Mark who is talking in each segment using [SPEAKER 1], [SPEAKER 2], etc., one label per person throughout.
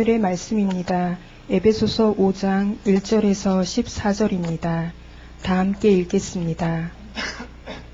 [SPEAKER 1] 오늘의 말씀입니다. 에베소서 5장 1절에서 14절입니다. 다 함께 읽겠습니다.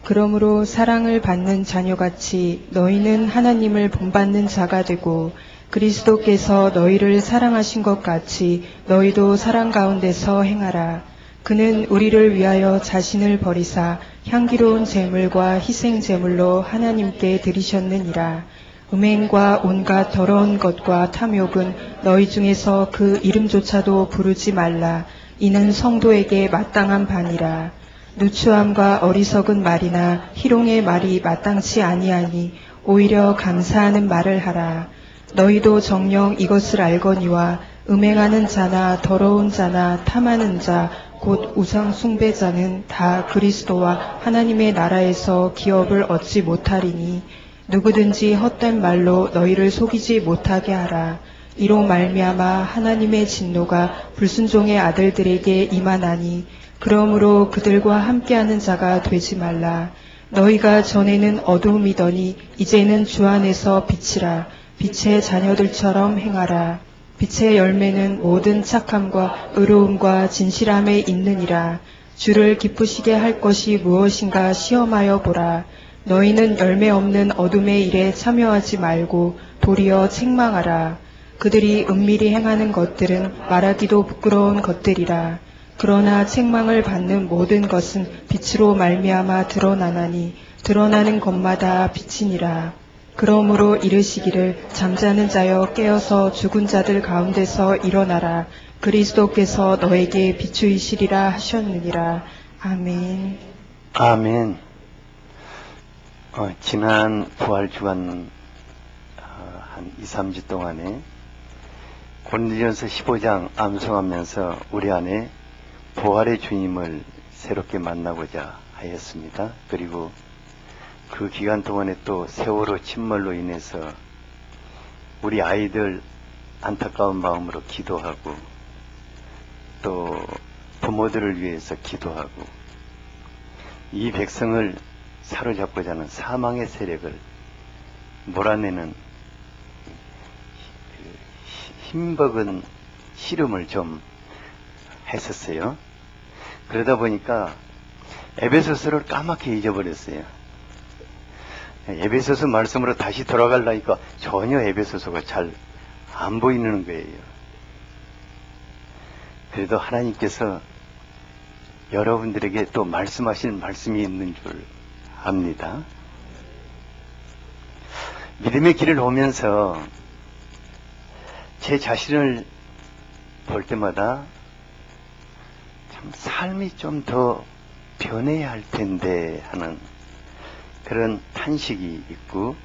[SPEAKER 1] 그러므로 사랑을 받는 자녀같이 너희는 하나님을 본받는 자가 되고 그리스도께서 너희를 사랑하신 것 같이 너희도 사랑 가운데서 행하라. 그는 우리를 위하여 자신을 버리사 향기로운 제물과 희생 제물로 하나님께 드리셨느니라. 음행과 온갖 더러운 것과 탐욕은 너희 중에서 그 이름조차도 부르지 말라. 이는 성도에게 마땅한 바니라. 누추함과 어리석은 말이나 희롱의 말이 마땅치 아니하니 오히려 감사하는 말을 하라. 너희도 정녕 이것을 알거니와 음행하는 자나 더러운 자나 탐하는 자 곧 우상 숭배자는 다 그리스도와 하나님의 나라에서 기업을 얻지 못하리니 누구든지 헛된 말로 너희를 속이지 못하게 하라. 이로 말미암아 하나님의 진노가 불순종의 아들들에게 임하나니 그러므로 그들과 함께하는 자가 되지 말라. 너희가 전에는 어두움이더니 이제는 주 안에서 빛이라. 빛의 자녀들처럼 행하라. 빛의 열매는 모든 착함과 의로움과 진실함에 있느니라. 주를 기쁘시게 할 것이 무엇인가 시험하여 보라. 너희는 열매 없는 어둠의 일에 참여하지 말고 도리어 책망하라. 그들이 은밀히 행하는 것들은 말하기도 부끄러운 것들이라. 그러나 책망을 받는 모든 것은 빛으로 말미암아 드러나나니 드러나는 것마다 빛이니라. 그러므로 이르시기를 잠자는 자여 깨어서 죽은 자들 가운데서 일어나라. 그리스도께서 너에게 비추이시리라 하셨느니라. 아멘.
[SPEAKER 2] 아멘. 지난 부활 주간 한 2, 3주 동안에 고린도전서 15장 암송하면서 우리 안에 부활의 주님을 새롭게 만나고자 하였습니다. 그리고 그 기간 동안에 또 세월호 침몰로 인해서 우리 아이들 안타까운 마음으로 기도하고 또 부모들을 위해서 기도하고 이 백성을 사로잡고자 하는 사망의 세력을 몰아내는 힘버은 씨름을 좀 했었어요. 그러다 보니까 에베소서를 까맣게 잊어버렸어요. 에베소서 말씀으로 다시 돌아가려니까 전혀 에베소서가 잘 안 보이는 거예요. 그래도 하나님께서 여러분들에게 또 말씀하실 말씀이 있는 줄 압니다. 믿음의 길을 오면서 제 자신을 볼 때마다 참 삶이 좀 더 변해야 할 텐데 하는 그런 탄식이 있고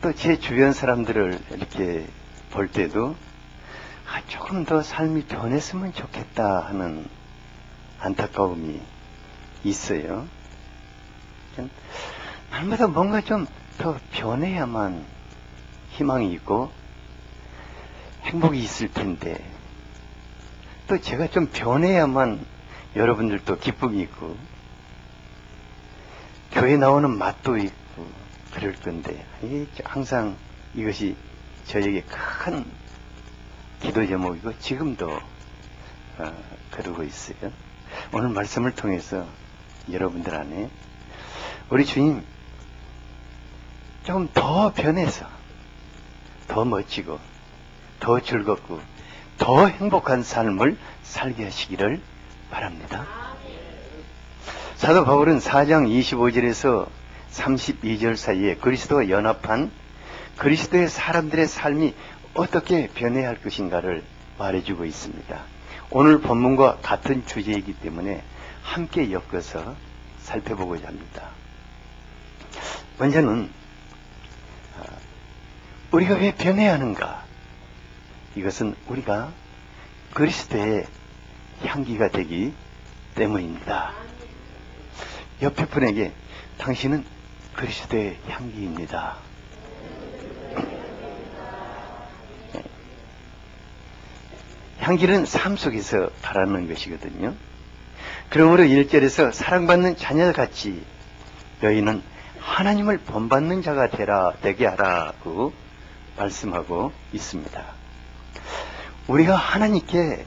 [SPEAKER 2] 또 제 주변 사람들을 이렇게 볼 때도 조금 더 삶이 변했으면 좋겠다 하는 안타까움이 있어요. 날마다 뭔가 좀 더 변해야만 희망이 있고 행복이 있을 텐데 또 제가 좀 변해야만 여러분들도 기쁨이 있고 교회 나오는 맛도 있고 그럴 건데 항상 이것이 저에게 큰 기도 제목이고 지금도 그러고 있어요. 오늘 말씀을 통해서 여러분들 안에 우리 주님 조금 더 변해서 더 멋지고 더 즐겁고 더 행복한 삶을 살게 하시기를 바랍니다. 사도 바울은 4장 25절에서 32절 사이에 그리스도와 연합한 그리스도의 사람들의 삶이 어떻게 변해야 할 것인가를 말해주고 있습니다. 오늘 본문과 같은 주제이기 때문에 함께 엮어서 살펴보고자 합니다. 먼저는 우리가 왜 변해야 하는가? 이것은 우리가 그리스도의 향기가 되기 때문입니다. 옆에 분에게 당신은 그리스도의 향기입니다. 향기는 삶 속에서 바라는 것이거든요. 그러므로 1절에서 사랑받는 자녀같이 너희는 하나님을 본받는 자가 되게 하라고 말씀하고 있습니다. 우리가 하나님께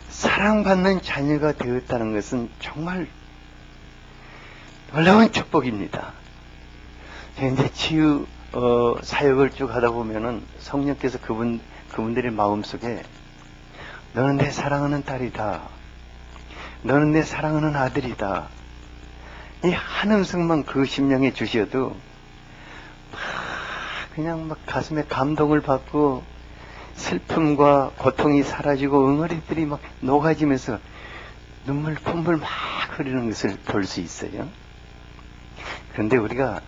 [SPEAKER 2] 사랑받는 자녀가 되었다는 것은 정말 놀라운 축복입니다. 이제 치유 사역을 쭉 하다 보면은 성령께서 그분들의 마음속에 너는 내 사랑하는 딸이다, 너는 내 사랑하는 아들이다, 이 한 음성만 그 심령에 주셔도 그냥 막 가슴에 감동을 받고 슬픔과 고통이 사라지고 응어리들이 막 녹아지면서 눈물 콧물 막 흐르는 것을 볼 수 있어요. 그런데 우리가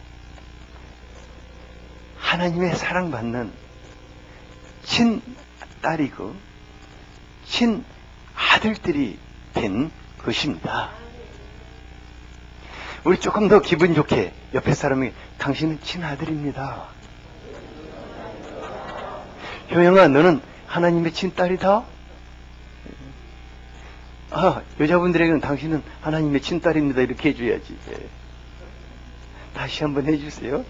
[SPEAKER 2] 하나님의 사랑받는 친딸이고 친아들들이 된 것입니다. 우리 조금 더 기분 좋게 옆에 사람이 당신은 친아들입니다. 효영아, 너는 하나님의 친딸이다? 여자분들에게는 당신은 하나님의 친딸입니다. 이렇게 해줘야지. 다시 한번 해주세요.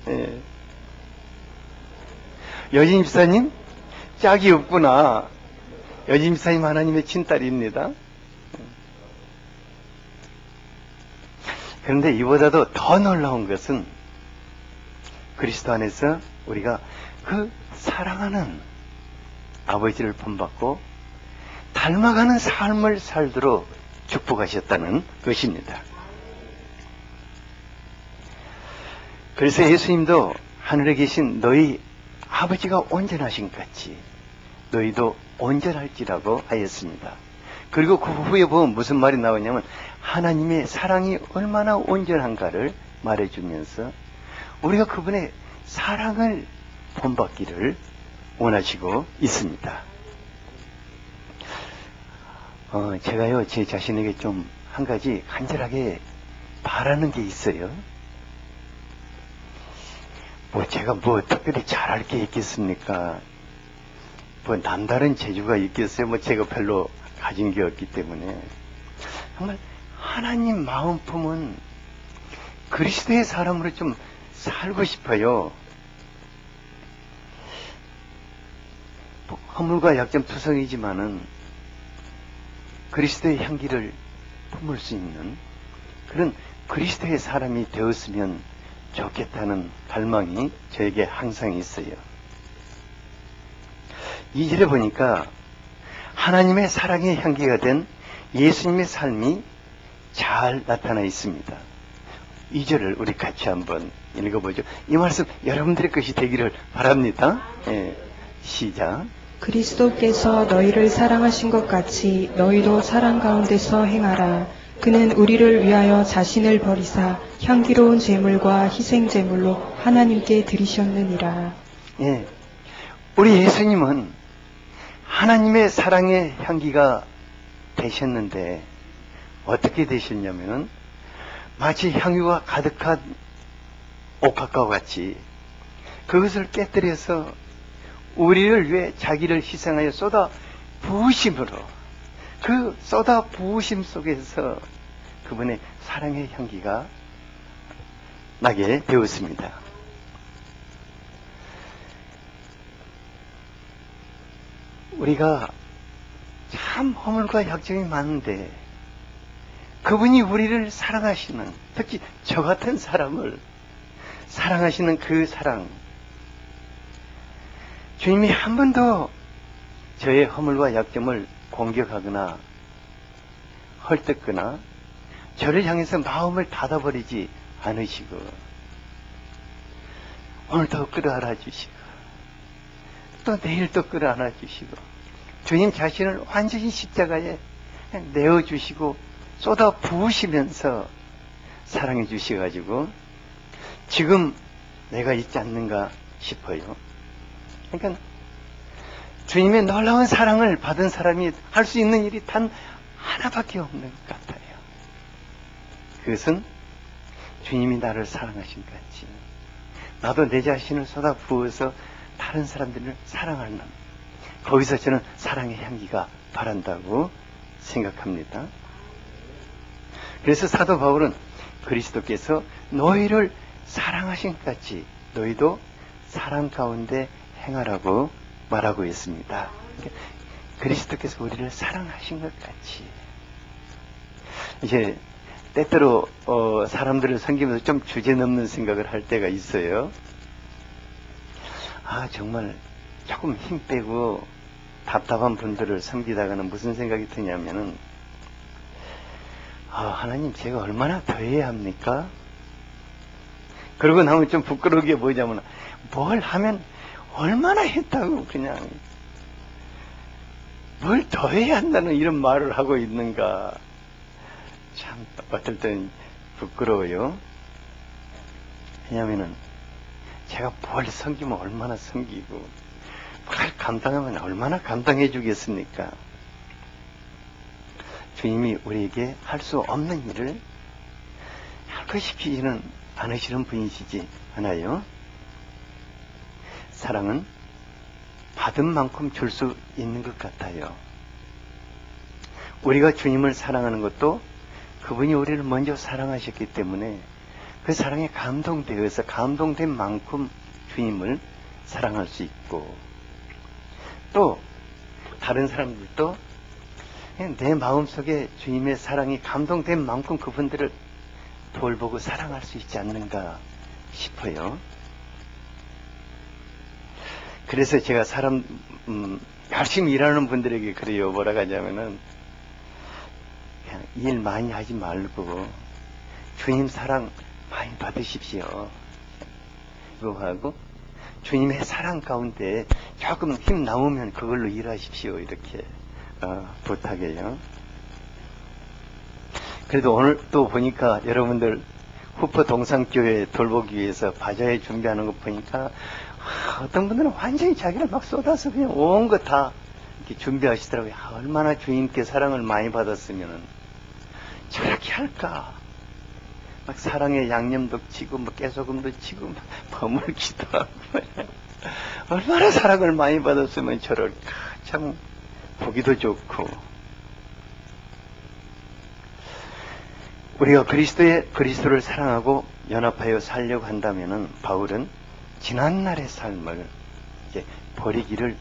[SPEAKER 2] 여진 집사님, 짝이 없구나. 여진 집사님 하나님의 친딸입니다. 그런데 이보다도 더 놀라운 것은 그리스도 안에서 우리가 그 사랑하는 아버지를 본받고 닮아가는 삶을 살도록 축복하셨다는 것입니다. 그래서 예수님도 하늘에 계신 너희 아버지가 온전하신 같이 너희도 온전할지라고 하였습니다. 그리고 그 후에 보면 무슨 말이 나오냐면 하나님의 사랑이 얼마나 온전한가를 말해주면서 우리가 그분의 사랑을 본받기를 원하시고 있습니다. 제가요, 제 자신에게 좀 한 가지 간절하게 바라는 게 있어요. 제가 특별히 잘할 게 있겠습니까? 남다른 재주가 있겠어요? 제가 별로 가진 게 없기 때문에. 정말 하나님 마음 품은 그리스도의 사람으로 좀 살고 싶어요. 허물과 약점 투성이지만은 그리스도의 향기를 품을 수 있는 그런 그리스도의 사람이 되었으면 좋겠다는 갈망이 저에게 항상 있어요. 2절에 보니까 하나님의 사랑의 향기가 된 예수님의 삶이 잘 나타나 있습니다. 2절을 우리 같이 한번 읽어보죠. 이 말씀 여러분들의 것이 되기를 바랍니다. 시작.
[SPEAKER 1] 그리스도께서 너희를 사랑하신 것 같이 너희도 사랑 가운데서 행하라. 그는 우리를 위하여 자신을 버리사 향기로운 제물과 희생 제물로 하나님께 드리셨느니라.
[SPEAKER 2] 우리 예수님은 하나님의 사랑의 향기가 되셨는데 어떻게 되셨냐면은 마치 향유가 가득한 옥합과 같이 그것을 깨뜨려서 우리를 위해 자기를 희생하여 쏟아 부으심으로 그 쏟아 부으심 속에서 그분의 사랑의 향기가 나게 되었습니다. 우리가 참 허물과 약점이 많은데 그분이 우리를 사랑하시는, 특히 저 같은 사람을 사랑하시는 그 사랑, 주님이 한 번도 저의 허물과 약점을 공격하거나 헐뜯거나 저를 향해서 마음을 닫아버리지 않으시고 오늘도 끌어안아 주시고 또 내일 또 끌어안아 주시고 주님 자신을 완전히 십자가에 내어주시고 쏟아 부으시면서 사랑해 주셔가지고 지금 내가 있지 않는가 싶어요. 그러니까 주님의 놀라운 사랑을 받은 사람이 할 수 있는 일이 단 하나밖에 없는 것 같아요. 그것은 주님이 나를 사랑하신 것 같이 나도 내 자신을 쏟아 부어서 다른 사람들을 사랑하는, 거기서 저는 사랑의 향기가 바란다고 생각합니다. 그래서 사도 바울은 그리스도께서 너희를 사랑하신 것 같이 너희도 사랑 가운데 행하라고 말하고 있습니다. 그리스도께서 우리를 사랑하신 것 같이. 이제 때때로 사람들을 섬기면서 좀 주제넘는 생각을 할 때가 있어요. 정말 조금 힘 빼고 답답한 분들을 섬기다가는 무슨 생각이 드냐면은, 하나님, 제가 얼마나 더 해야 합니까? 그러고 나면 좀 부끄러운 게 뭐냐면, 뭘 하면 얼마나 했다고 그냥 뭘 더 해야 한다는 이런 말을 하고 있는가. 참 어떨 땐 부끄러워요. 왜냐면은 제가 뭘 섬기면 얼마나 섬기고 뭘 감당하면 얼마나 감당해 주겠습니까? 주님이 우리에게 할 수 없는 일을 하고 시키지는 않으시는 분이시지 않아요? 사랑은 받은 만큼 줄 수 있는 것 같아요. 우리가 주님을 사랑하는 것도 그분이 우리를 먼저 사랑하셨기 때문에 그 사랑에 감동되어서 감동된 만큼 주님을 사랑할 수 있고, 또 다른 사람들도 내 마음속에 주님의 사랑이 감동된 만큼 그분들을 돌보고 사랑할 수 있지 않는가 싶어요. 그래서 제가 열심히 일하는 분들에게 그래요. 뭐라고 하냐면은, 그냥 일 많이 하지 말고 주님 사랑 많이 받으십시오. 이거 하고 주님의 사랑 가운데 조금 힘 나오면 그걸로 일하십시오. 이렇게 부탁해요. 그래도 오늘 또 보니까 여러분들 후포 동산교회 돌보기 위해서 바자회 준비하는 거 보니까 어떤 분들은 완전히 자기를 막 쏟아서 그냥 온 거 다 이렇게 준비하시더라고요. 얼마나 주님께 사랑을 많이 받았으면 저렇게 할까. 막 사랑의 양념도 치고 뭐 깨소금도 치고 막 버물기도 하고 얼마나 사랑을 많이 받았으면 저럴까. 참 보기도 좋고. 우리가 그리스도를 사랑하고 연합하여 살려고 한다면은 바울은 지난날의 삶을 이제 버리기를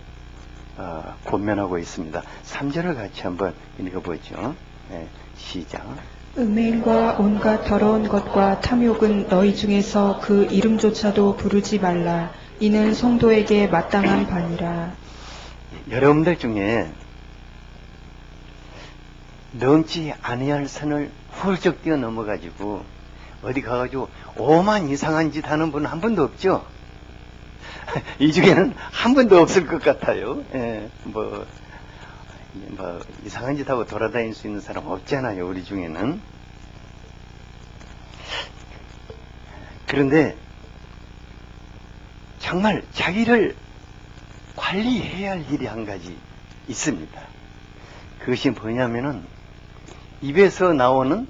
[SPEAKER 2] 권면하고 있습니다. 3절을 같이 한번 읽어보죠. 네, 시작.
[SPEAKER 1] 음행과 온갖 더러운 것과 탐욕은 너희 중에서 그 이름조차도 부르지 말라. 이는 성도에게 마땅한 바니라.
[SPEAKER 2] 여러분들 중에 넘지 아니할 선을 훌쩍 뛰어넘어가지고 어디 가가지고 오만 이상한 짓 하는 분은 한 분도 없죠? 이 중에는 한 분도 없을 것 같아요. 예, 뭐 이상한 짓 하고 돌아다닐 수 있는 사람 없잖아요, 우리 중에는. 그런데 정말 자기를 관리해야 할 일이 한 가지 있습니다. 그것이 뭐냐면은 입에서 나오는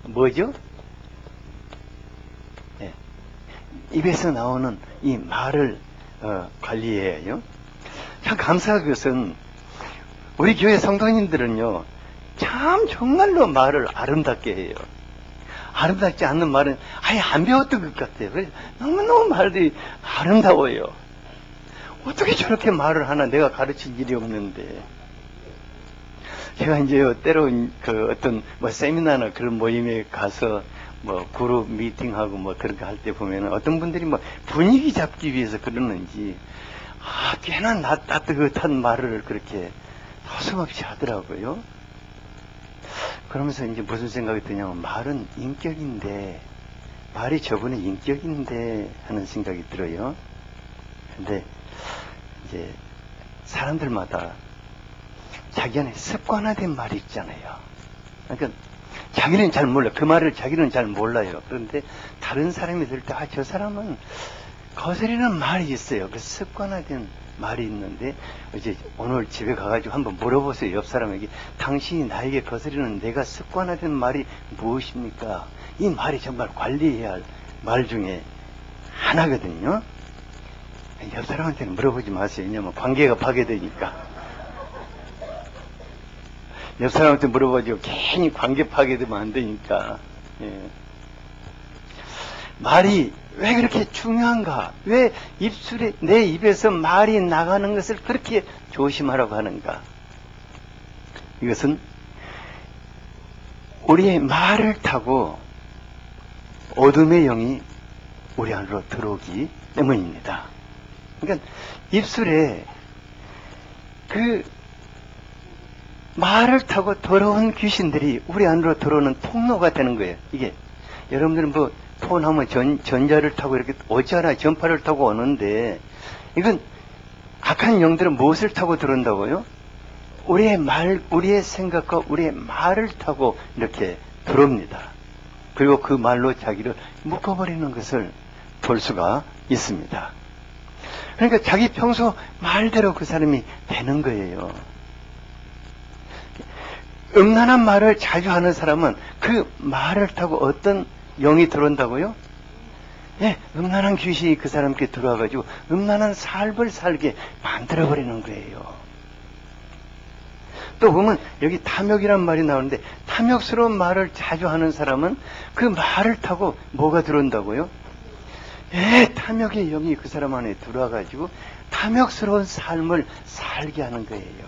[SPEAKER 2] 뭐죠? 네. 입에서 나오는 이 말을 관리해야 해요. 참 감사한 것은 우리 교회 성도님들은요, 참 정말로 말을 아름답게 해요. 아름답지 않는 말은 아예 안 배웠던 것 같아요. 그래서 너무너무 말들이 아름다워요. 어떻게 저렇게 말을 하나, 내가 가르친 일이 없는데. 제가 이제 때로 그 어떤 뭐 세미나나 그런 모임에 가서 뭐 그룹 미팅하고 뭐 그런 거 할 때 보면은 어떤 분들이 뭐 분위기 잡기 위해서 그러는지 꽤나 따뜻한 말을 그렇게 서슴없이 하더라고요. 그러면서 이제 무슨 생각이 드냐면, 말은 인격인데, 말이 저분의 인격인데 하는 생각이 들어요. 근데 이제 사람들마다 자기 안에 습관화된 말이 있잖아요. 그러니까 자기는 잘 몰라. 그 말을 자기는 잘 몰라요. 그런데 다른 사람이 들을 때, 저 사람은 거스리는 말이 있어요. 그 습관화된 말이 있는데, 이제 오늘 집에 가가지고 한번 물어보세요. 옆 사람에게. 당신이 나에게 거스리는 내가 습관화된 말이 무엇입니까? 이 말이 정말 관리해야 할 말 중에 하나거든요. 옆 사람한테는 물어보지 마세요. 왜냐면 관계가 파괴되니까. 옆 사람한테 물어봐가지고 괜히 관계 파괴되면 안 되니까. 예. 말이 왜 그렇게 중요한가? 왜 내 입에서 말이 나가는 것을 그렇게 조심하라고 하는가? 이것은 우리의 말을 타고 어둠의 영이 우리 안으로 들어오기 때문입니다. 그러니까 입술에 그 말을 타고 더러운 귀신들이 우리 안으로 들어오는 통로가 되는 거예요. 이게 여러분들은 뭐 폰하면 전자를 타고 이렇게 오잖아요. 전파를 타고 오는데 이건 악한 영들은 무엇을 타고 들어온다고요? 우리의 생각과 우리의 말을 타고 이렇게 들어옵니다. 그리고 그 말로 자기를 묶어버리는 것을 볼 수가 있습니다. 그러니까 자기 평소 말대로 그 사람이 되는 거예요. 음란한 말을 자주 하는 사람은 그 말을 타고 어떤 영이 들어온다고요? 예, 음란한 귀신이 그 사람께 들어와가지고 음란한 삶을 살게 만들어버리는 거예요. 또 보면 여기 탐욕이란 말이 나오는데 탐욕스러운 말을 자주 하는 사람은 그 말을 타고 뭐가 들어온다고요? 예, 탐욕의 영이 그 사람 안에 들어와가지고 탐욕스러운 삶을 살게 하는 거예요.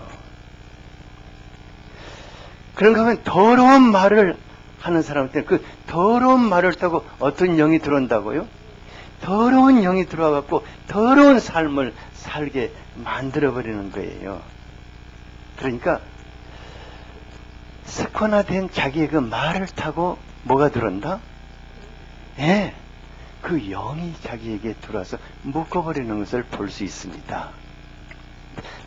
[SPEAKER 2] 그런가 하면 더러운 말을 하는 사람한테는 그 더러운 말을 타고 어떤 영이 들어온다고요? 더러운 영이 들어와갖고 더러운 삶을 살게 만들어버리는 거예요. 그러니까 습관화된 자기의 그 말을 타고 뭐가 들어온다? 예, 그 영이 자기에게 들어와서 묶어버리는 것을 볼 수 있습니다.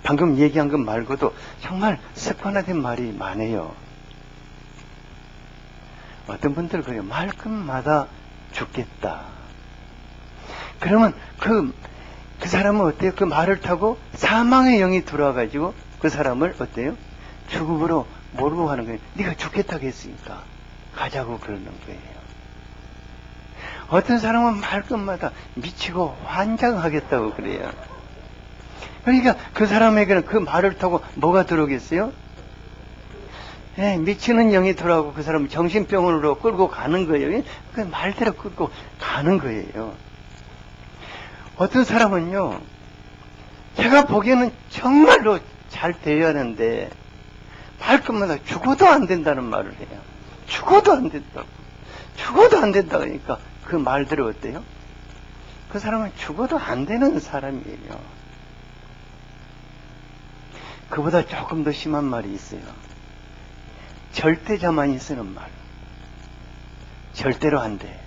[SPEAKER 2] 방금 얘기한 것 말고도 정말 습관화된 말이 많아요. 어떤 분들 그래요. 말끝마다 죽겠다. 그러면 그 사람은 어때요? 그 말을 타고 사망의 영이 들어와가지고 그 사람을 어때요? 죽음으로 몰고 가는 거예요. 네가 죽겠다고 했으니까 가자고 그러는 거예요. 어떤 사람은 말끝마다 미치고 환장하겠다고 그래요. 그러니까 그 사람에게는 그 말을 타고 뭐가 들어오겠어요? 예, 미치는 영이 들어오고 그 사람은 정신병원으로 끌고 가는 거예요. 그 말대로 끌고 가는 거예요. 어떤 사람은요, 제가 보기에는 정말로 잘 되어야 하는데 말끝마다 죽어도 안 된다는 말을 해요. 죽어도 안 된다고. 죽어도 안 된다고 하니까 그 말대로 어때요? 그 사람은 죽어도 안 되는 사람이에요. 그보다 조금 더 심한 말이 있어요. 절대자만이 쓰는 말. 절대로 안 돼.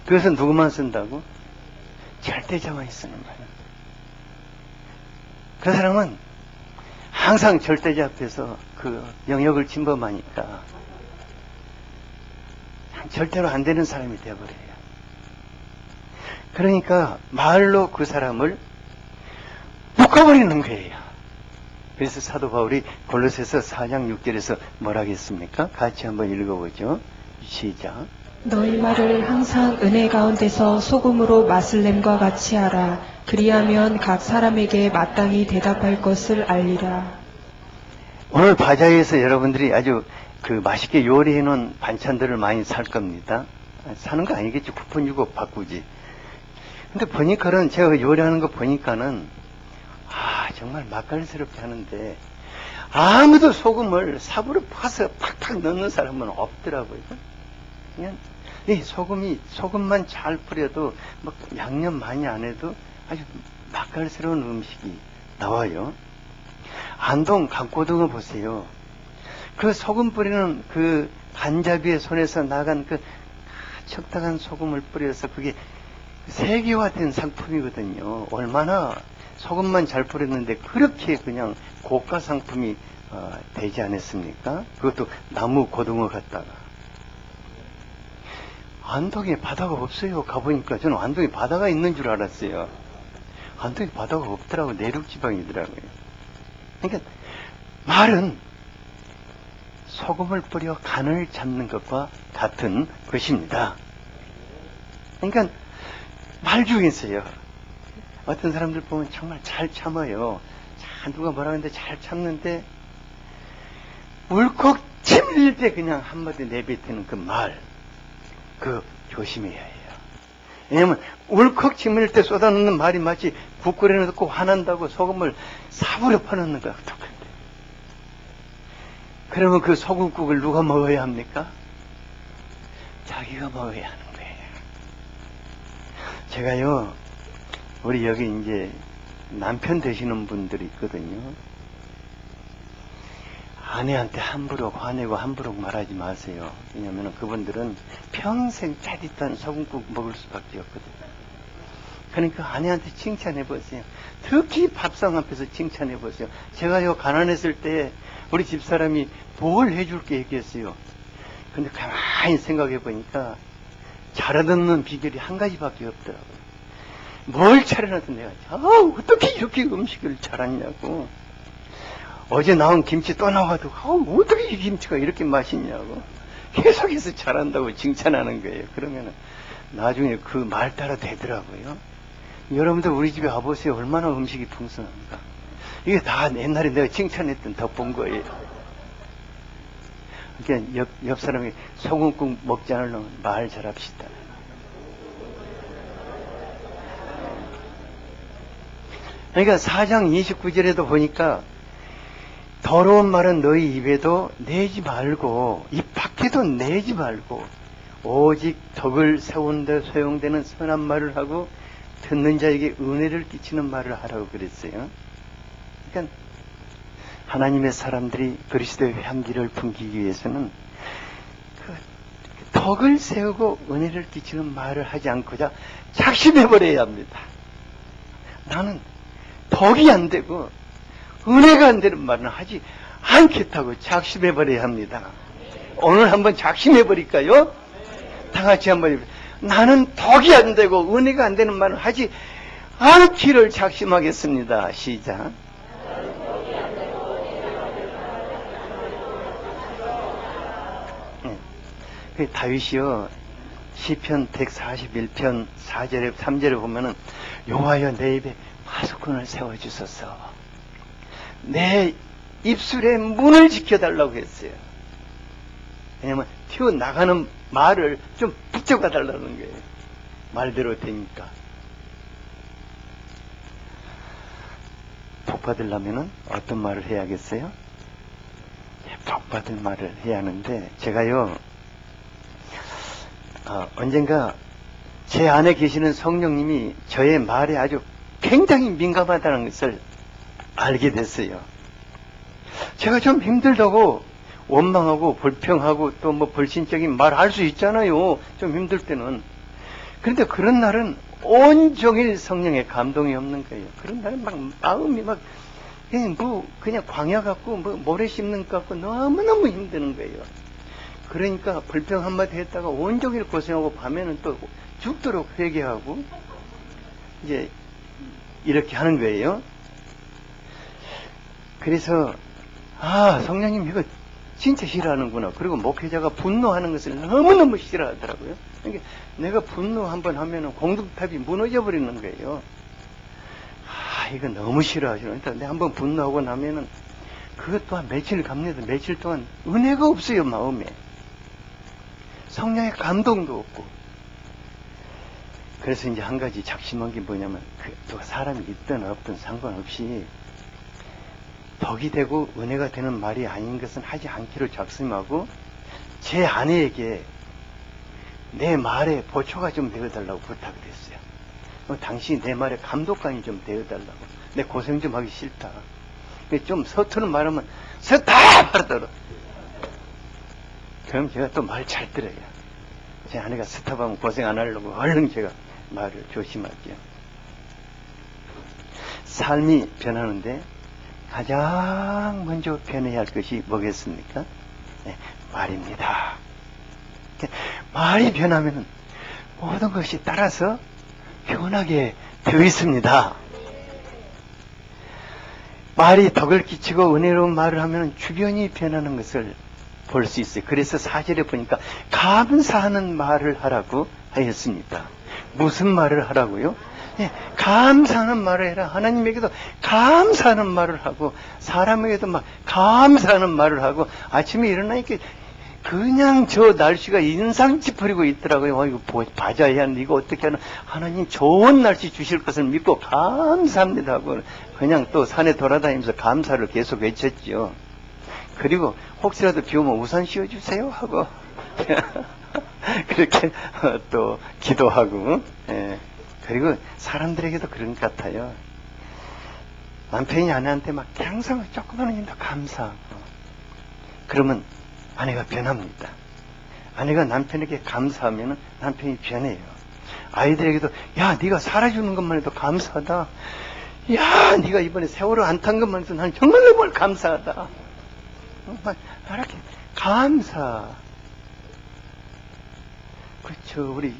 [SPEAKER 2] 그것은 누구만 쓴다고? 절대자만이 쓰는 말. 그 사람은 항상 절대자 앞에서 그 영역을 침범하니까 절대로 안 되는 사람이 되어버려요. 그러니까 말로 그 사람을 묶어버리는 거예요. 그래서 사도 바울이 골로새서 4장 6절에서 뭐라 하겠습니까? 같이 한번 읽어보죠. 시작.
[SPEAKER 1] 너희 말을 항상 은혜 가운데서 소금으로 맛을 냄과 같이 하라. 그리하면 각 사람에게 마땅히 대답할 것을 알리라.
[SPEAKER 2] 오늘 바자회에서 여러분들이 아주 그 맛있게 요리해 놓은 반찬들을 많이 살 겁니다. 사는 거 아니겠지. 쿠폰 주고 바꾸지. 근데 보니까는 제가 요리하는 거 보니까는 정말 맛깔스럽게 하는데 아무도 소금을 삽으로 파서 팍팍 넣는 사람은 없더라고요. 그냥 이 소금만 잘 뿌려도 막 양념 많이 안 해도 아주 맛깔스러운 음식이 나와요. 안동 강고등어 보세요. 그 소금 뿌리는 그 간잡이의 손에서 나간 그 적당한 소금을 뿌려서 그게 세계화된 상품이거든요. 얼마나 소금만 잘 뿌렸는데 그렇게 그냥 고가 상품이 되지 않았습니까? 그것도 나무 고등어 갖다가. 안동에 바다가 없어요. 가보니까 저는 안동에 바다가 있는 줄 알았어요. 안동에 바다가 없더라고요. 내륙지방이더라고요. 그러니까 말은 소금을 뿌려 간을 잡는 것과 같은 것입니다. 그러니까 말 중에서요. 어떤 사람들 보면 정말 잘 참아요. 누가 뭐라 하는데 잘 참는데 울컥 침 흘릴 때 그냥 한마디 내뱉는 그 말, 그 조심해야 해요. 왜냐면 울컥 지문일 때 쏟아놓는 말이 마치 국 끓여놓고 화난다고 소금을 사부려 퍼넣는 거랑 똑같아요. 그러면 그 소금국을 누가 먹어야 합니까? 자기가 먹어야 하는 거예요. 제가요, 우리 여기 이제 남편 되시는 분들이 있거든요. 아내한테 함부로 화내고 함부로 말하지 마세요. 왜냐하면 그분들은 평생 짜릿한 소금국 먹을 수밖에 없거든요. 그러니까 아내한테 칭찬해 보세요. 특히 밥상 앞에서 칭찬해 보세요. 제가요, 가난했을 때 우리 집사람이 뭘 해줄게 얘기했어요. 근데 가만히 생각해 보니까 잘하는 비결이 한 가지밖에 없더라고요. 뭘 차려놔도 내가 어떻게 이렇게 음식을 잘하냐고. 어제 나온 김치 또 나와도 어떻게 이 김치가 이렇게 맛있냐고 계속해서 잘한다고 칭찬하는 거예요. 그러면 나중에 그 말 따라 되더라고요. 여러분들 우리 집에 와보세요. 얼마나 음식이 풍성합니까? 이게 다 옛날에 내가 칭찬했던 덕본 거예요. 그러니까 옆 사람이 소금국 먹지 않으려면 말 잘합시다. 그러니까 4장 29절에도 보니까 더러운 말은 너희 입에도 내지 말고 입 밖에도 내지 말고 오직 덕을 세운 데 소용되는 선한 말을 하고 듣는 자에게 은혜를 끼치는 말을 하라고 그랬어요. 그러니까 하나님의 사람들이 그리스도의 향기를 풍기기 위해서는 그 덕을 세우고 은혜를 끼치는 말을 하지 않고자 작심해버려야 합니다. 나는 덕이 안 되고 은혜가 안 되는 말은 하지 않겠다고 작심해버려야 합니다. 오늘 한번 작심해버릴까요? 다 같이 한번 해볼까요? 나는 덕이 안 되고 은혜가 안 되는 말은 하지 않기를 작심하겠습니다. 시작. 네. 다윗이요, 시편 141편 4절에 3절에 보면은 여호와여 내 입에 파수꾼을 세워주소서, 내 입술의 문을 지켜달라고 했어요. 왜냐면 튀어나가는 말을 좀 붙잡아 달라는 거예요. 말대로 되니까. 복 받으려면 어떤 말을 해야겠어요? 복 받을 말을 해야 하는데, 제가요, 언젠가 제 안에 계시는 성령님이 저의 말에 아주 굉장히 민감하다는 것을 알게 됐어요. 제가 좀 힘들다고 원망하고 불평하고 또 뭐 불신적인 말 할 수 있잖아요. 좀 힘들 때는. 그런데 그런 날은 온종일 성령의 감동이 없는 거예요. 그런 날은 막 마음이 막 그냥 광야 같고 뭐 모래 씹는 것 같고 너무너무 힘드는 거예요. 그러니까 불평 한마디 했다가 온종일 고생하고 밤에는 또 죽도록 회개하고 이제 이렇게 하는 거예요. 그래서 성령님 이거 진짜 싫어하는구나. 그리고 목회자가 분노하는 것을 너무너무 싫어하더라고요. 그러니까 내가 분노 한번 하면은 공동탑이 무너져 버리는 거예요. 이거 너무 싫어하시는. 그러니까 내가 한번 분노하고 나면은 그것 또한 며칠 갑니다. 며칠 동안 은혜가 없어요, 마음에. 성령의 감동도 없고. 그래서 이제 한 가지 작심한 게 뭐냐면, 또 사람이 있든 없든 상관없이 덕이 되고 은혜가 되는 말이 아닌 것은 하지 않기로 작심하고, 제 아내에게 내 말에 보초가 좀 되어달라고 부탁을 했어요. 당신이 내 말에 감독관이 좀 되어달라고. 내 고생 좀 하기 싫다. 좀 서투른 말하면 서다 하더라고. 그럼 제가 또 말 잘 들어요. 제 아내가 스탑하면 고생 안 하려고 얼른 제가 말을 조심할게요. 삶이 변하는데 가장 먼저 변해야 할 것이 뭐겠습니까? 네, 말입니다. 말이 변하면 모든 것이 따라서 변하게 되어 있습니다. 말이 덕을 끼치고 은혜로운 말을 하면 주변이 변하는 것을 볼 수 있어요. 그래서 4절에 보니까 감사하는 말을 하라고 하였습니다. 무슨 말을 하라고요? 네, 감사하는 말을 해라. 하나님에게도 감사하는 말을 하고 사람에게도 막 감사하는 말을 하고 아침에 일어나니까 그냥 저 날씨가 인상 찌푸리고 있더라고요. 이거 봐줘야 하는데 이거 어떻게 하나. 하나님 좋은 날씨 주실 것을 믿고 감사합니다 하고 그냥 또 산에 돌아다니면서 감사를 계속 외쳤죠. 그리고 혹시라도 비 오면 우산 씌워주세요 하고 그렇게 또 기도하고. 예. 그리고 사람들에게도 그런 것 같아요. 남편이 아내한테 막 항상 조그마한 일도 감사하고 그러면 아내가 변합니다. 아내가 남편에게 감사하면 남편이 변해요. 아이들에게도 야 네가 살아주는 것만 해도 감사하다. 야 네가 이번에 세월호 안 탄 것만 해도 난 정말 감사하다. 정말 이렇게 감사. 그렇죠. 우리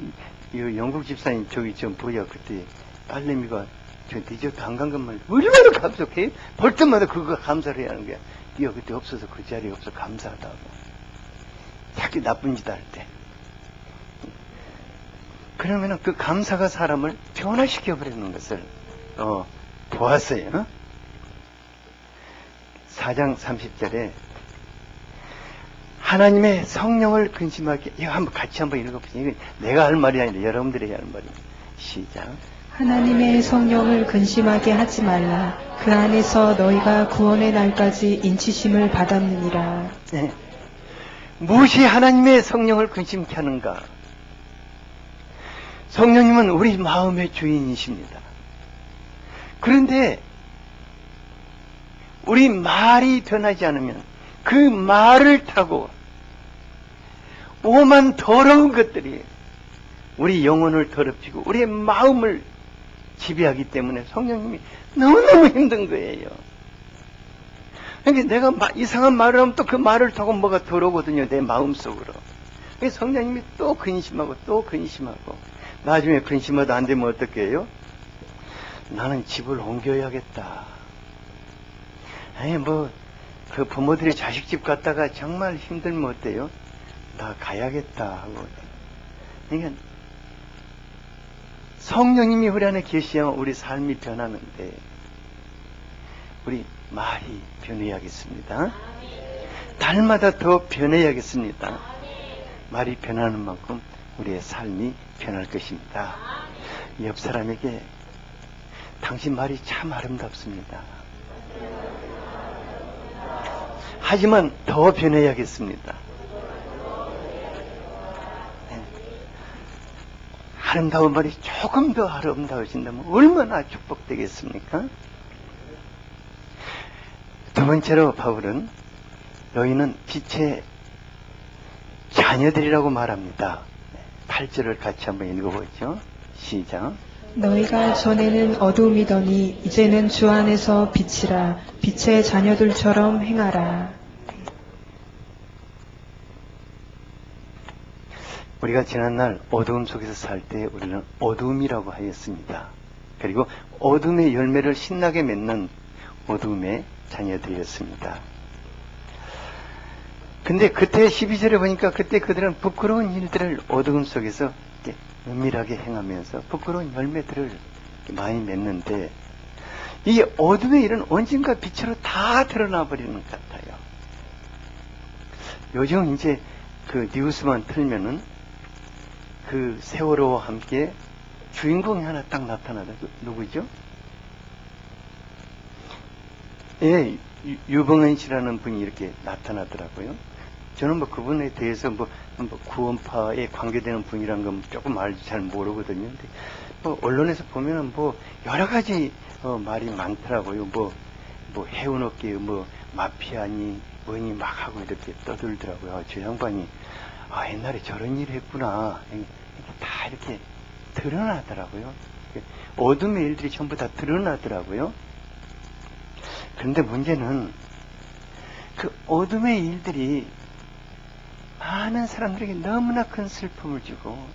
[SPEAKER 2] 이 영국 집사님 저기 좀 보여. 그때 딸내미가 저 디저트 안 간 것만 해도 얼마나 감사해. 볼 때마다 그거 감사를 해야 하는 거야. 네가 그때 없어서 그 자리에 없어 감사하다고. 자기 나쁜 짓 할 때. 그러면은 그 감사가 사람을 변화시켜 버리는 것을 보았어요. 4장 30절에 하나님의 성령을 근심하게. 이거 한번 같이 한번 읽어보세요. 이거 내가 할 말이 아니라 여러분들이 할 말이에요. 시작.
[SPEAKER 1] 하나님의 성령을 근심하게 하지 말라. 그 안에서 너희가 구원의 날까지 인치심을 받았느니라.
[SPEAKER 2] 네. 무엇이 하나님의 성령을 근심케 하는가? 성령님은 우리 마음의 주인이십니다. 그런데 우리 말이 변하지 않으면 그 말을 타고 오만 더러운 것들이 우리 영혼을 더럽히고 우리의 마음을 지배하기 때문에 성령님이 너무너무 힘든 거예요. 그러니까 내가 이상한 말을 하면 또 그 말을 타고 뭐가 들어오거든요. 내 마음속으로. 그래서 성령님이 또 근심하고 또 근심하고 나중에 근심하다 안 되면 어떻게 해요? 나는 집을 옮겨야겠다. 아니 그 부모들이 자식 집 갔다가 정말 힘들면 어때요? 나 가야겠다 하고. 그러니까 성령님이 우리 안에 계시면 우리 삶이 변하는데 우리 말이 변해야겠습니다. 날마다 더 변해야겠습니다. 말이 변하는 만큼 우리의 삶이 변할 것입니다. 옆 사람에게 당신 말이 참 아름답습니다. 하지만 더 변해야겠습니다. 아름다운 말이 조금 더 아름다워진다면 얼마나 축복되겠습니까? 두 번째로 바울은 너희는 빛의 자녀들이라고 말합니다. 8절을 같이 한번 읽어보죠. 시작.
[SPEAKER 1] 너희가 전에는 어두움이더니 이제는 주 안에서 빛이라. 빛의 자녀들처럼 행하라.
[SPEAKER 2] 우리가 지난날 어두움 속에서 살 때 우리는 어두움이라고 하였습니다. 그리고 어둠의 열매를 신나게 맺는 어둠의 자녀들이었습니다. 근데 그때 12절에 보니까 그때 그들은 부끄러운 일들을 어두움 속에서 은밀하게 행하면서 부끄러운 열매들을 많이 맺는데 이 어둠의 일은 언젠가 빛으로 다 드러나 버리는 것 같아요. 요즘 이제 그 뉴스만 틀면은 그 세월호와 함께 주인공이 하나 딱 나타나다. 누구죠? 예, 유봉은 씨라는 분이 이렇게 나타나더라고요. 저는 뭐 그분에 대해서 뭐 구원파에 관계되는 분이란 건 조금 알지 잘 모르거든요. 근데 뭐 언론에서 보면은 뭐 여러 가지 말이 많더라고요. 뭐 해운업계 마피아니 뭐니 막 하고 이렇게 떠들더라고요. 저 양반이 옛날에 저런 일 했구나. 이렇게 다 이렇게 드러나더라고요. 어둠의 일들이 전부 다 드러나더라고요. 그런데 문제는 그 어둠의 일들이 많은 사람들에게 너무나 큰 슬픔을 주고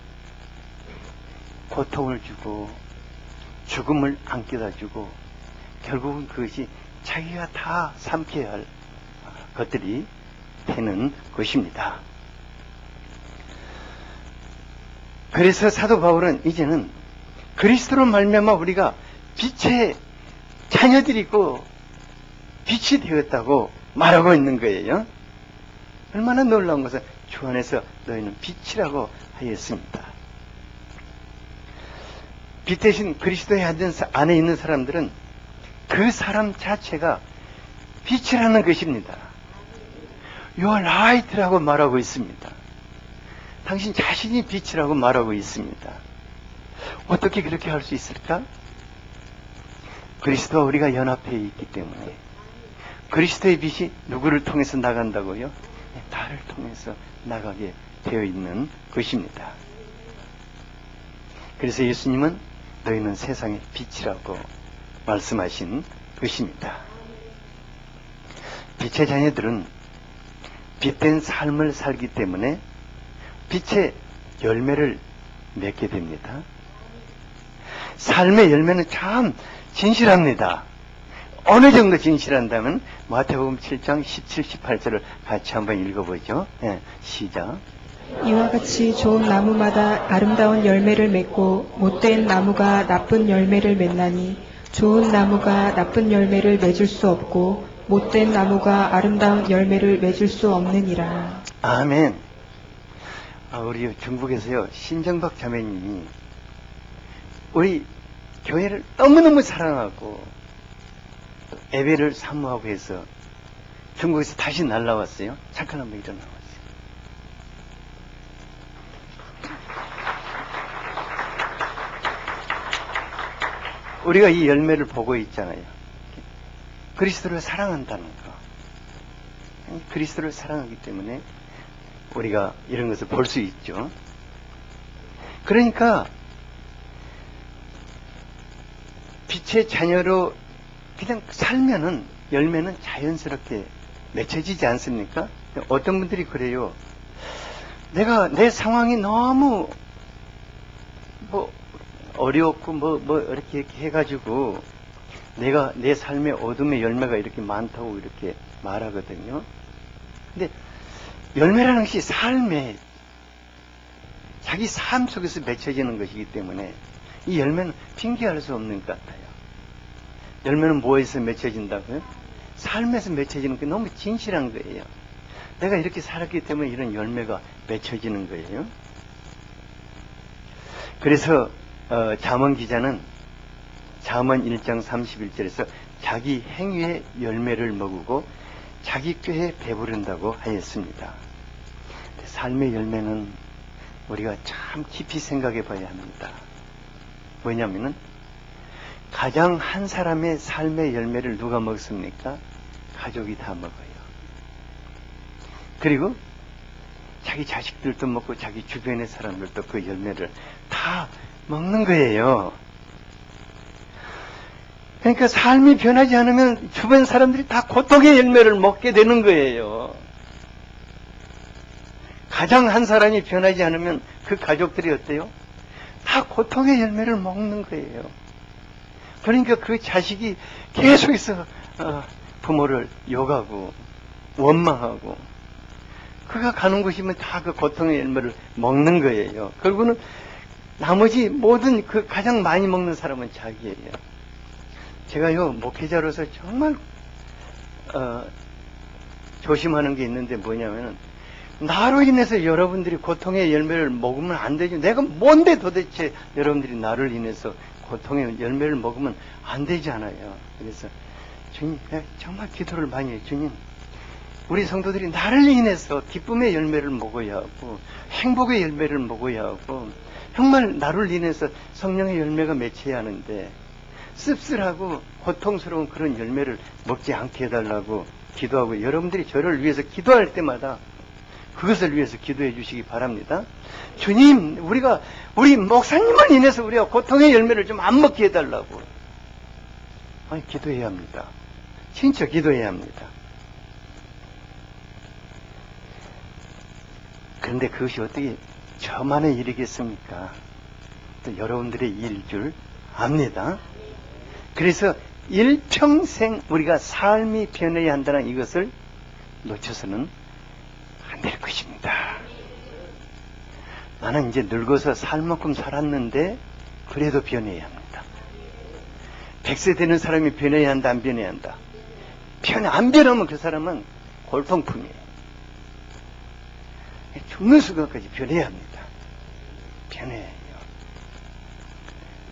[SPEAKER 2] 고통을 주고 죽음을 안겨다 주고 결국은 그것이 자기가 다 삼켜야 할 것들이 되는 것입니다. 그래서 사도 바울은 이제는 그리스도로 말미암아 우리가 빛의 자녀들이고 빛이 되었다고 말하고 있는 거예요. 얼마나 놀라운 것은 주 안에서 너희는 빛이라고 하였습니다. 빛 대신 그리스도의 안에 있는 사람들은 그 사람 자체가 빛이라는 것입니다. You are light라고 말하고 있습니다. 당신 자신이 빛이라고 말하고 있습니다. 어떻게 그렇게 할 수 있을까? 그리스도와 우리가 연합해 있기 때문에. 그리스도의 빛이 누구를 통해서 나간다고요? 나를 통해서 나가게 되어 있는 것입니다. 그래서 예수님은 너희는 세상의 빛이라고 말씀하신 것입니다. 빛의 자녀들은 빛된 삶을 살기 때문에 빛의 열매를 맺게 됩니다. 삶의 열매는 참 진실합니다. 어느 정도 진실한다면 마태복음 7장 17, 18절을 같이 한번 읽어보죠. 네, 시작.
[SPEAKER 1] 이와 같이 좋은 나무마다 아름다운 열매를 맺고 못된 나무가 나쁜 열매를 맺나니 좋은 나무가 나쁜 열매를 맺을 수 없고 못된 나무가 아름다운 열매를 맺을 수 없느니라.
[SPEAKER 2] 아멘. 우리 중국에서요, 신정박 자매님이 우리 교회를 너무너무 사랑하고 예배를 사모하고 해서 중국에서 다시 날라왔어요. 잠깐 한번 일어나왔어요. 우리가 이 열매를 보고 있잖아요. 그리스도를 사랑한다는 거. 그리스도를 사랑하기 때문에 우리가 이런 것을 볼 수 있죠. 그러니까 빛의 자녀로 그냥 살면은 열매는 자연스럽게 맺혀지지 않습니까? 어떤 분들이 그래요. 내 상황이 너무 어렵고 이렇게 해가지고 내가 내 삶의 어둠의 열매가 이렇게 많다고 이렇게 말하거든요. 근데 열매라는 것이 자기 삶 속에서 맺혀지는 것이기 때문에 이 열매는 핑계할 수 없는 것 같아요. 열매는 뭐에서 맺혀진다고요? 삶에서 맺혀지는 게 너무 진실한 거예요. 내가 이렇게 살았기 때문에 이런 열매가 맺혀지는 거예요. 그래서 잠언 기자는 잠언 1장 31절에서 자기 행위의 열매를 먹고 자기 꾀에 배부른다고 하였습니다. 삶의 열매는 우리가 참 깊이 생각해 봐야 합니다. 뭐냐면은 가장 한 사람의 삶의 열매를 누가 먹습니까? 가족이 다 먹어요. 그리고 자기 자식들도 먹고 자기 주변의 사람들도 그 열매를 다 먹는 거예요. 그러니까 삶이 변하지 않으면 주변 사람들이 다 고통의 열매를 먹게 되는 거예요. 가장 한 사람이 변하지 않으면 그 가족들이 어때요? 다 고통의 열매를 먹는 거예요. 그러니까 그 자식이 계속해서 부모를 욕하고 원망하고 그가 가는 곳이면 다 그 고통의 열매를 먹는 거예요. 결국은 나머지 모든 그 가장 많이 먹는 사람은 자기예요. 제가요 목회자로서 정말 조심하는 게 있는데 뭐냐면은 나로 인해서 여러분들이 고통의 열매를 먹으면 안 되죠. 내가 뭔데 도대체 여러분들이 나를 인해서 고통의 열매를 먹으면 안 되잖아요. 그래서 주님 정말 기도를 많이 해요. 주님 우리 성도들이 나를 인해서 기쁨의 열매를 먹어야 하고 행복의 열매를 먹어야 하고 정말 나를 인해서 성령의 열매가 맺혀야 하는데 씁쓸하고 고통스러운 그런 열매를 먹지 않게 해달라고 기도하고 여러분들이 저를 위해서 기도할 때마다 그것을 위해서 기도해 주시기 바랍니다. 주님, 우리 목사님을 인해서 우리가 고통의 열매를 좀 안 먹게 해달라고. 기도해야 합니다. 진짜 기도해야 합니다. 그런데 그것이 어떻게 저만의 일이겠습니까? 또 여러분들의 일일 줄 압니다. 그래서 일평생 우리가 삶이 변해야 한다는 이것을 놓쳐서는 안 될 것입니다. 나는 이제 늙어서 살 만큼 살았는데 그래도 변해야 합니다. 100세 되는 사람이 변해야 한다, 안 변해야 한다? 안 변하면 그 사람은 골동품이에요. 죽는 순간까지 변해야 합니다. 변해요.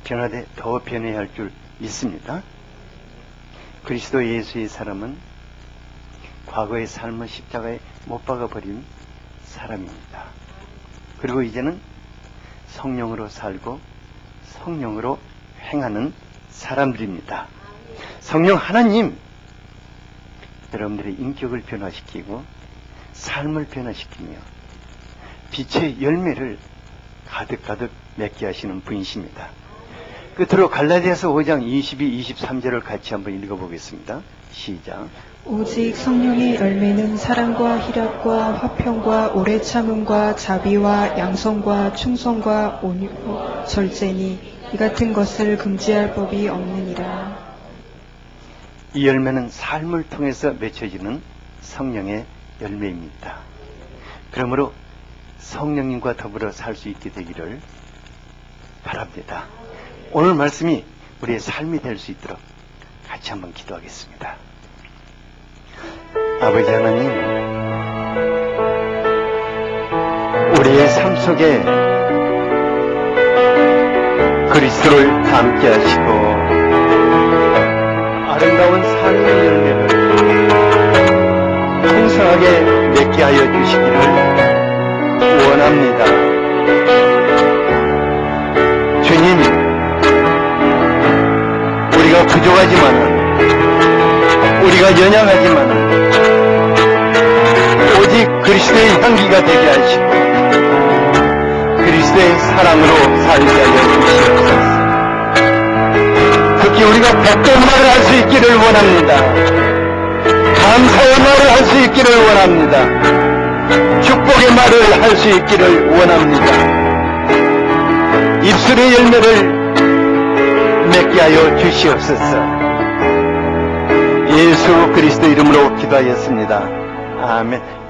[SPEAKER 2] 변화돼 더 변해야 할 줄 믿습니다. 그리스도 예수의 사람은 과거의 삶을 십자가에 못 박아버린 사람입니다. 그리고 이제는 성령으로 살고 성령으로 행하는 사람들입니다. 성령 하나님, 여러분들의 인격을 변화시키고 삶을 변화시키며 빛의 열매를 가득가득 맺게 하시는 분이십니다. 끝으로 갈라디아서 5장 22, 23절을 같이 한번 읽어보겠습니다. 시작.
[SPEAKER 1] 오직 성령의 열매는 사랑과 희락과 화평과 오래 참음과 자비와 양성과 충성과 온유 절제니 이 같은 것을 금지할 법이 없느니라.
[SPEAKER 2] 이 열매는 삶을 통해서 맺혀지는 성령의 열매입니다. 그러므로 성령님과 더불어 살 수 있게 되기를 바랍니다. 오늘 말씀이 우리의 삶이 될 수 있도록 같이 한번 기도하겠습니다. 아버지 하나님, 우리의 삶 속에 그리스도를 닮게 하시고 아름다운 삶의 열매를 풍성하게 맺게 하여 주시기를 원합니다. 주님, 우리가 부족하지만은, 우리가 연약하지만은 오직 그리스도의 향기가 되게 하시고 그리스도의 사랑으로 살게 하여 주시옵소서. 특히 우리가 복된 말을 할 수 있기를 원합니다. 감사의 말을 할 수 있기를 원합니다. 축복의 말을 할 수 있기를 원합니다. 입술의 열매를 맺게 하여 주시옵소서. 예수 그리스도 이름으로 기도하였습니다. 아멘.